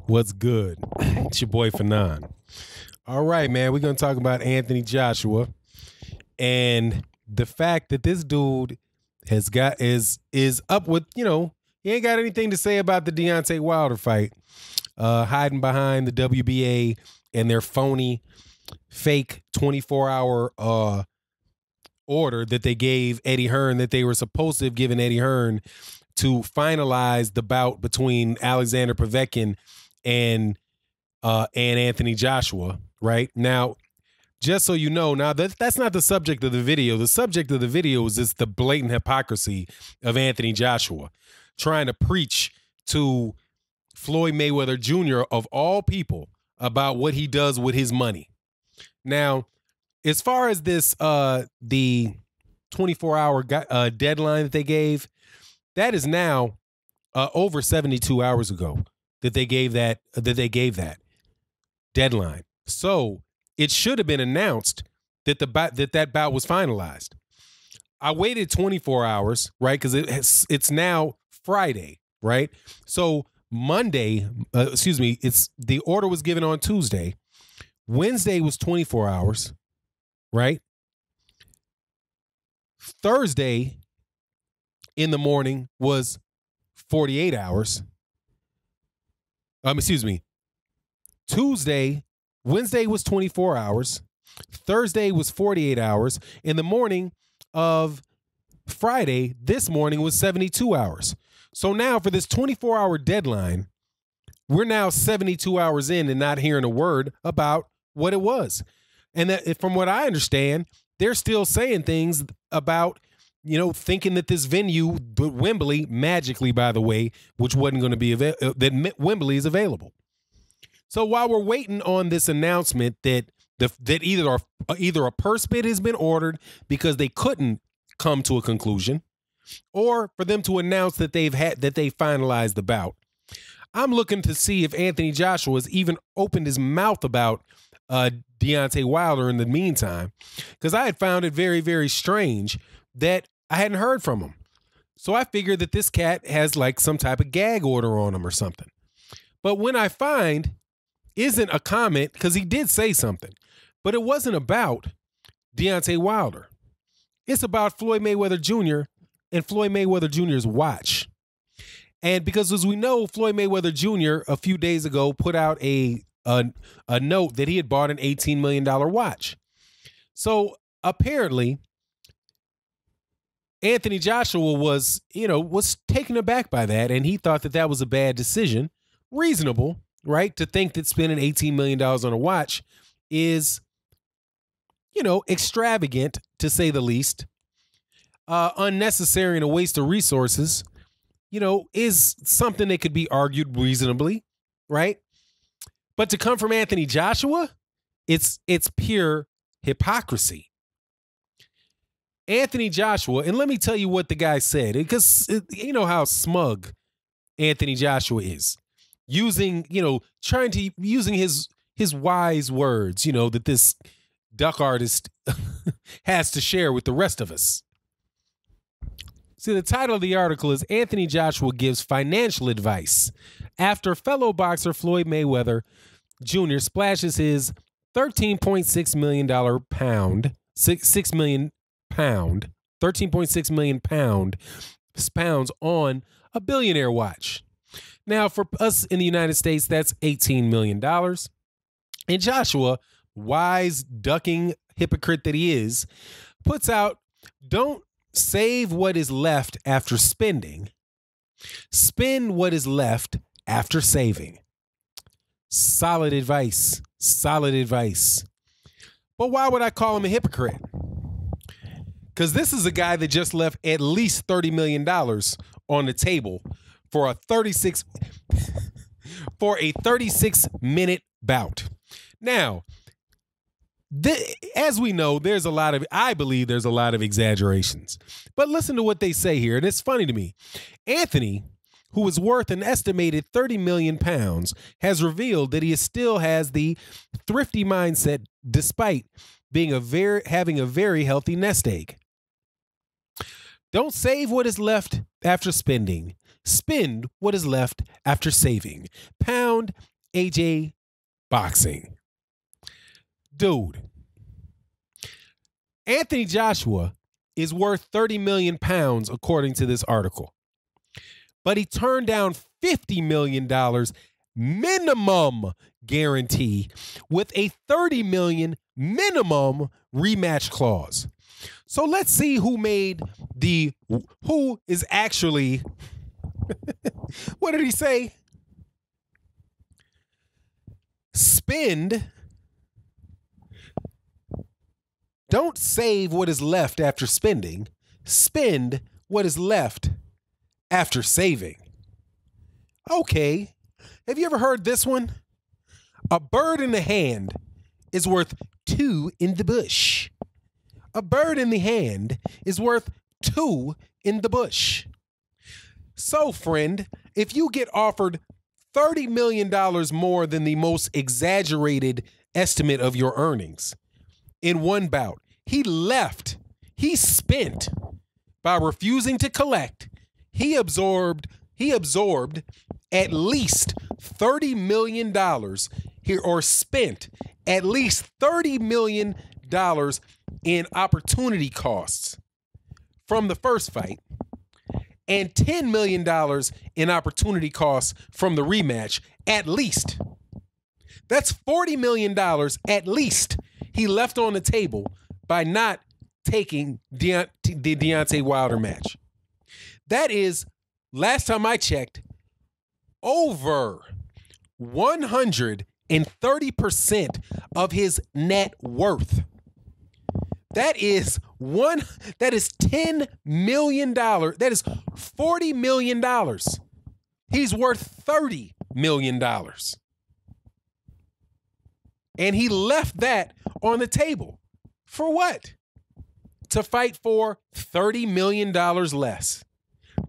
What's good? It's your boy Fanon. All right, man. We're gonna talk about Anthony Joshua and the fact that this dude is up with, he ain't got anything to say about the Deontay Wilder fight, hiding behind the WBA and their phony, fake 24-hour order that they gave Eddie Hearn, that they were supposed to have given Eddie Hearn to finalize the bout between Alexander Povetkin and Anthony Joshua. Right now, just so you know, now that's not the subject of the video. The subject of the video is just the blatant hypocrisy of Anthony Joshua trying to preach to Floyd Mayweather Jr. of all people about what he does with his money. Now, as far as this, the 24-hour deadline that they gave, that is now over 72 hours ago that they gave that deadline. So it should have been announced that that bout was finalized. I waited 24 hours, right? Because it's now Friday, right? So Monday, it's the order was given on Tuesday. Wednesday was 24 hours, right? Thursday in the morning was 48 hours. Wednesday was 24 hours. Thursday was 48 hours. In the morning of Friday, this morning was 72 hours. So now for this 24-hour deadline, we're now 72 hours in and not hearing a word about what it was. And that, from what I understand, they're still saying things about, thinking that this venue, but Wembley, magically, by the way, which wasn't going to be that Wembley is available. So while we're waiting on this announcement that either a purse bid has been ordered because they couldn't come to a conclusion, or for them to announce that they finalized the bout, I'm looking to see if Anthony Joshua has even opened his mouth about Deontay Wilder in the meantime, because I had found it very, very strange that I hadn't heard from him. So I figured that this cat has like some type of gag order on him or something. But when I find isn't a comment, because he did say something, but it wasn't about Deontay Wilder. It's about Floyd Mayweather Jr. and Floyd Mayweather Jr.'s watch. And because, as we know, Floyd Mayweather Jr. a few days ago put out a note that he had bought an $18 million watch. So apparently, Anthony Joshua was taken aback by that, and he thought that was a bad decision. Reasonable, right? To think that spending $18 million on a watch is, extravagant, to say the least, unnecessary and a waste of resources, is something that could be argued reasonably, right? But to come from Anthony Joshua, it's pure hypocrisy. Anthony Joshua, and let me tell you what the guy said, because you know how smug Anthony Joshua is. Using his wise words, that this duck artist has to share with the rest of us. See, the title of the article is Anthony Joshua Gives Financial Advice After Fellow Boxer Floyd Mayweather Jr. splashes his $13.6 million pound, 6 million pound, 13.6 million pounds on a billionaire watch. Now, for us in the United States, that's $18 million. And Joshua, wise, ducking hypocrite that he is, puts out, don't save what is left after spending. Spend what is left after saving. Solid advice. Solid advice. But why would I call him a hypocrite? Because this is a guy that just left at least $30 million on the table for a 36-minute bout. Now, as we know, I believe there's a lot of exaggerations. But listen to what they say here, and it's funny to me. Anthony, who is worth an estimated 30 million pounds, has revealed that he still has the thrifty mindset despite being having a very healthy nest egg. Don't save what is left after spending. spend what is left after saving. Pound AJ Boxing. Dude, Anthony Joshua is worth 30 million pounds according to this article. But he turned down $50 million minimum guarantee with a $30 million minimum rematch clause. So let's see who is actually, what did he say? Don't save what is left after spending. Spend what is left after saving. Okay. Have you ever heard this one? A bird in the hand is worth two in the bush. A bird in the hand is worth two in the bush. So, friend, if you get offered $30 million more than the most exaggerated estimate of your earnings in one bout, he spent by refusing to collect. He absorbed at least $30 million here, or spent at least $30 million in opportunity costs from the first fight and $10 million in opportunity costs from the rematch, at least. That's $40 million at least he left on the table by not taking the Deontay Wilder match. That is, last time I checked, over 130% of his net worth. That is $10 million. That is $40 million. He's worth $30 million. And he left that on the table. For what? To fight for $30 million less.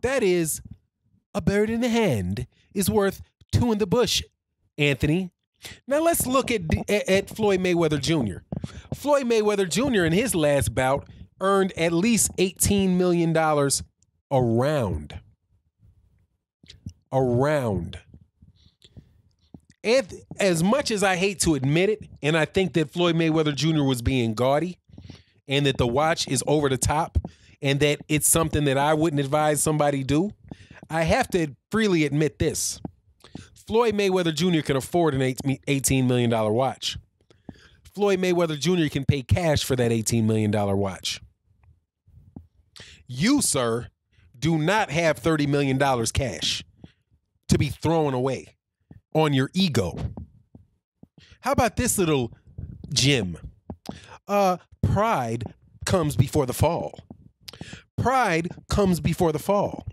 That is, a bird in the hand is worth two in the bush, Anthony. Now let's look at Floyd Mayweather Jr. Floyd Mayweather Jr. in his last bout earned at least $18 million around. And as much as I hate to admit it, and I think that Floyd Mayweather Jr. was being gaudy, and that the watch is over the top, and that it's something that I wouldn't advise somebody do, I have to freely admit this. Floyd Mayweather Jr. can afford an $18 million watch. Floyd Mayweather Jr. can pay cash for that $18 million watch. You, sir, do not have $30 million cash to be thrown away on your ego. How about this little gem? Pride comes before the fall. Pride comes before the fall.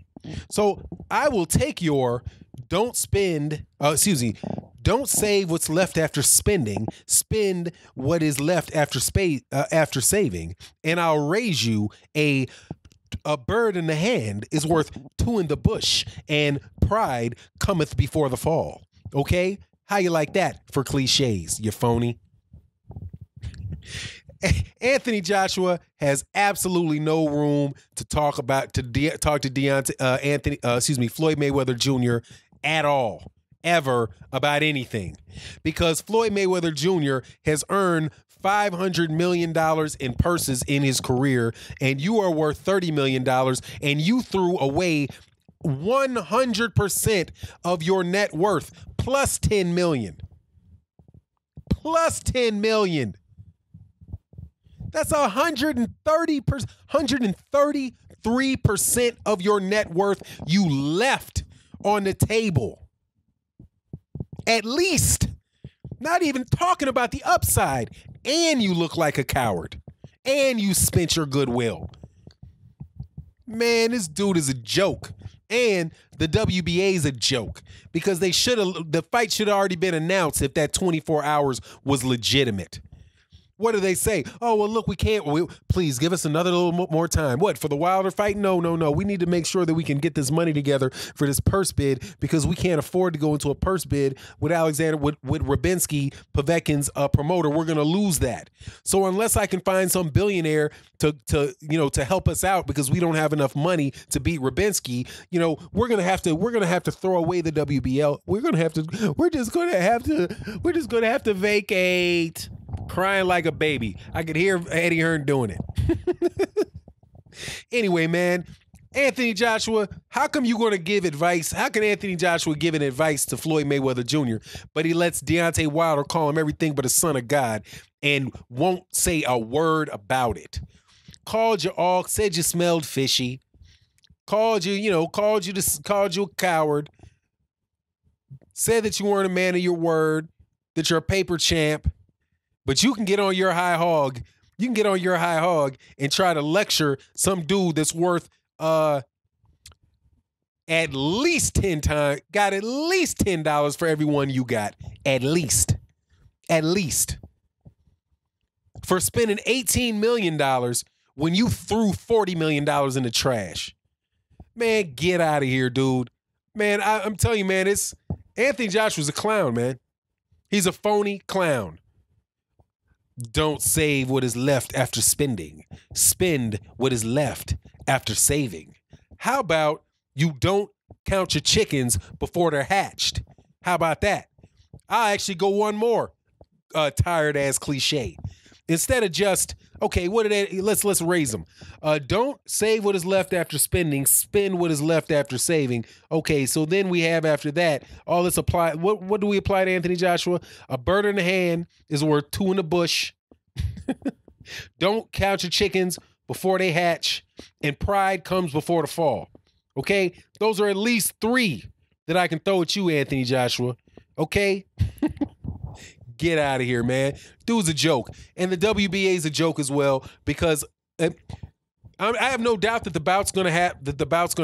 So I will take your don't save what's left after spending, spend what is left after saving, and I'll raise you a bird in the hand is worth two in the bush, and pride cometh before the fall. Okay? How you like that for cliches, you phony? Anthony Joshua has absolutely no room to talk to Floyd Mayweather Jr. at all, ever, about anything, because Floyd Mayweather Jr. has earned $500 million in purses in his career, and you are worth $30 million, and you threw away 100% of your net worth, plus $10 million. Plus $10 million. That's 133% of your net worth you left on the table. At least. Not even talking about the upside. And you look like a coward. And you spent your goodwill. Man, this dude is a joke. And the WBA is a joke. Because the fight should have already been announced if that 24 hours was legitimate. What do they say? Oh, well, look, we can't. Please give us another little more time. What, for the Wilder fight? No. We need to make sure that we can get this money together for this purse bid because we can't afford to go into a purse bid with Alexander, with Rubinsky, Povetkin's promoter. We're going to lose that. So unless I can find some billionaire to help us out because we don't have enough money to beat Rubinsky, we're going to have to throw away the WBL. We're just going to have to vacate. Crying like a baby. I could hear Eddie Hearn doing it. Anyway, man, Anthony Joshua, how come you going to give advice? How can Anthony Joshua give an advice to Floyd Mayweather Jr., but he lets Deontay Wilder call him everything but a son of God and won't say a word about it? Called you all, said you smelled fishy, called you a coward, said that you weren't a man of your word, that you're a paper champ. But you can get on your high hog. You can get on your high hog and try to lecture some dude that's worth at least 10 times, got at least $10 for every one you got. At least. For spending $18 million when you threw $40 million in the trash. Man, get out of here, dude. Man, I'm telling you, man, Anthony Joshua's a clown, man. He's a phony clown. Don't save what is left after spending. Spend what is left after saving. How about you don't count your chickens before they're hatched? How about that? I'll actually go one more tired ass cliche. Instead of just, okay, let's raise them. Don't save what is left after spending. Spend what is left after saving. Okay, so then we have after that, all this apply. What do we apply to Anthony Joshua? A bird in the hand is worth two in the bush. Don't count your chickens before they hatch. And pride comes before the fall. Okay? Those are at least three that I can throw at you, Anthony Joshua. Okay? Get out of here, man. Dude's a joke. And the WBA is a joke as well because I have no doubt that the bout's going to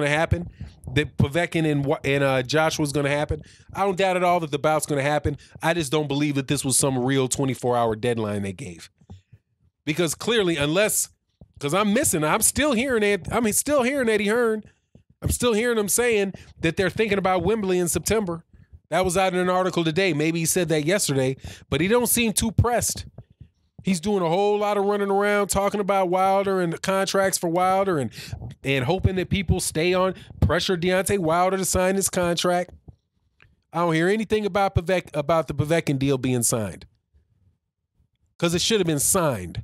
happen. That Povetkin and Joshua's going to happen. I don't doubt at all that the bout's going to happen. I just don't believe that this was some real 24-hour deadline they gave. Because clearly, because I'm still hearing Eddie Hearn. I'm still hearing him saying that they're thinking about Wembley in September. That was out in an article today. Maybe he said that yesterday, but he don't seem too pressed. He's doing a whole lot of running around talking about Wilder and the contracts for Wilder and hoping that people stay on, pressure Deontay Wilder to sign his contract. I don't hear anything about the Povetkin deal being signed. Because it should have been signed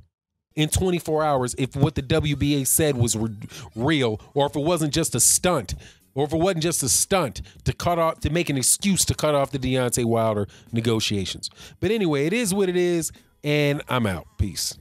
in 24 hours if what the WBA said was real, or if it wasn't just a stunt. Or if it wasn't just a stunt to make an excuse to cut off the Deontay Wilder negotiations. But anyway, it is what it is, and I'm out. Peace.